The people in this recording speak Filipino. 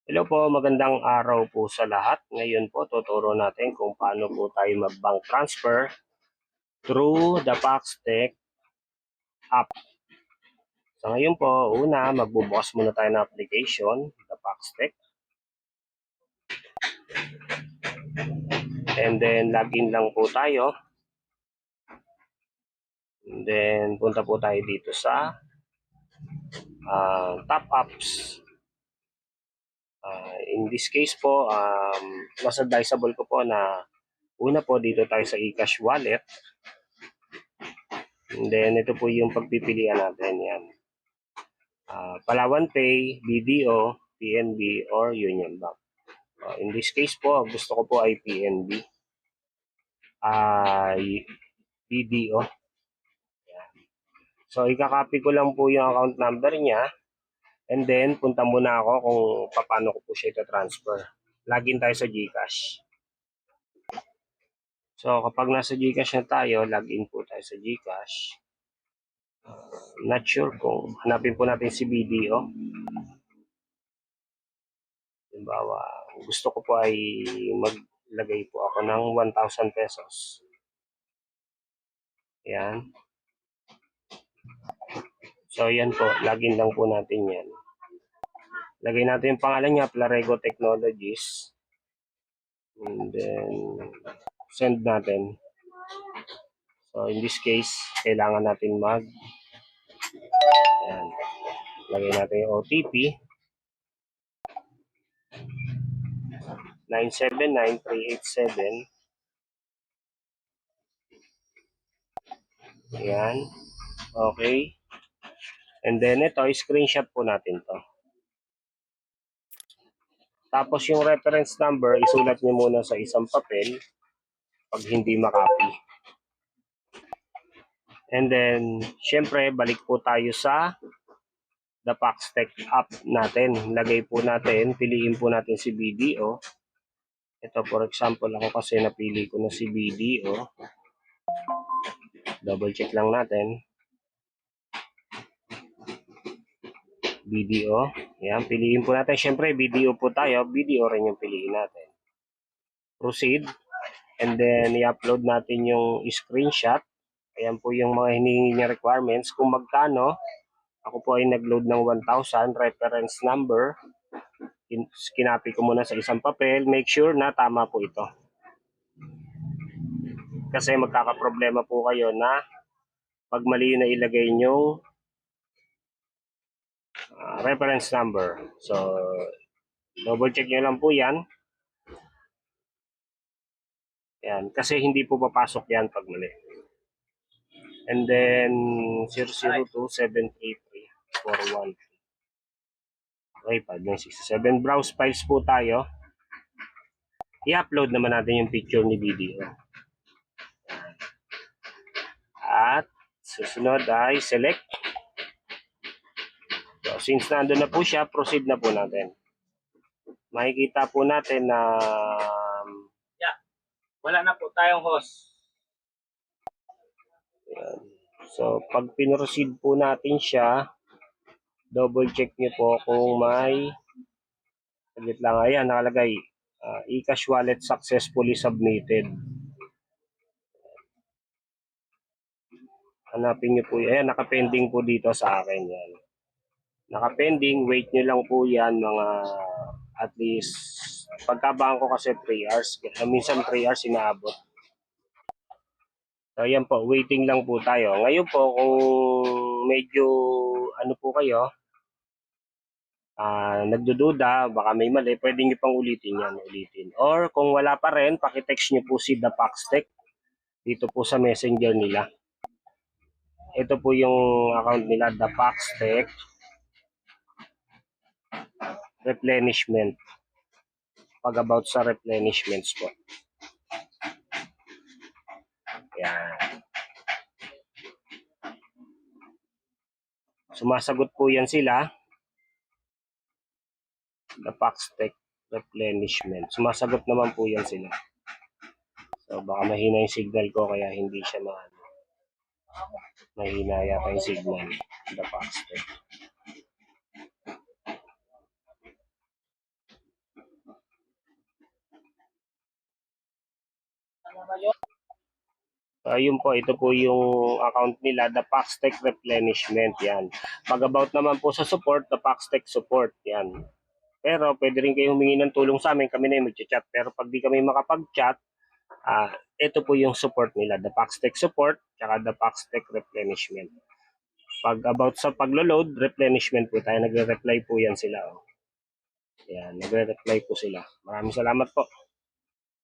Hello po, magandang araw po sa lahat. Ngayon po, tuturo natin kung paano po tayo mag-bank transfer through the Paxtech app. So ngayon po, una, magbubukas muna tayo ng application, the Paxtech. And then, login lang po tayo. And then, punta po tayo dito sa top apps. In this case po, mas advisable ko po na una po dito tayo sa eCash wallet. And then, ito po yung pagpipilian natin. Yan. Palawan Pay, BDO, PNB, or Union Bank. In this case po, gusto ko po ay PNB. BDO. So, ikakopy ko lang po yung account number niya. And then, punta muna ako kung paano ko po siya ita-transfer. Login tayo sa GCash. So, kapag nasa GCash na tayo, login po tayo sa GCash. Not sure kung hanapin po natin si BDO. Halimbawa, gusto ko po ay maglagay po ako ng 1,000 pesos. Yan. So, yan po. Login lang po natin yan. Lagay natin yung pangalan niya, Plarego Technologies. And then, send natin. So, in this case, kailangan natin ayan. Lagay natin yung OTP. 979387. Ayan. Okay. And then, ito, screenshot po natin to. Tapos, yung reference number, isulat niyo muna sa isang papel pag hindi makopy. And then, syempre, balik po tayo sa the Paxtech app natin. Lagay po natin, piliin po natin si BDO. Ito, for example, ako kasi napili ko na si BDO. Double check lang natin. BDO. Yan, piliin po natin. Syempre, BDO po tayo. BDO rin yung piliin natin. Proceed. And then, i-upload natin yung screenshot. Ayan po yung mga hinihingi niya requirements. Kung magkano, ako po ay nag-load ng 1,000 reference number. Kinapi ko muna sa isang papel. Make sure na tama po ito. Kasi magkakaproblema po kayo na pag mali na ilagay nyo reference number. So, double check nyo lang po yan. Yan. Kasi hindi po papasok yan pag mali. And then, 002-733-413. Okay, 5967. Browse files po tayo. I-upload naman natin yung picture ni video. At susunod ay select. So, since nandun na po siya, proceed na po natin. Makikita po natin na wala na po tayong host. yan. So, pag pinroceed po natin siya, double check nyo po kung may saglit lang. Ayan, nakalagay eCash wallet successfully submitted. Hanapin nyo po yan. Ayan, nakapending po dito sa akin yan. Nakapending, wait nyo lang po yan mga at least pagkabang ko kasi 3 hours. Minsan 3 hours inaabot. So, ayan po, waiting lang po tayo. Ngayon po, kung medyo ano po kayo, nagdududa, baka may mali, pwede nyo pang ulitin yan, ulitin. Or kung wala pa rin, pakitext nyo po si The Paxtech dito po sa messenger nila. Ito po yung account nila, The Paxtech Replenishment. Pag about sa replenishments po. Yan. Sumasagot po yan sila. The Paxtech Replenishment. Sumasagot naman po yan sila. So baka mahina yung signal ko kaya hindi siya mahina yata yung signal. The Paxtech. So, ayun po, ito po yung account nila, the Paxtech Replenishment, yan. Pag about naman po sa support, the Paxtech Support, yan. Pero pwede rin kayo humingi ng tulong sa amin, kami na yung mag-chat. Pero pag di kami makapag-chat, ito po yung support nila, the Paxtech Support, tsaka the Paxtech Replenishment. Pag about sa paglo-load, replenishment po tayo, nagre-reply po yan sila. Oh. Yan, nagre-reply po sila. Maraming salamat po.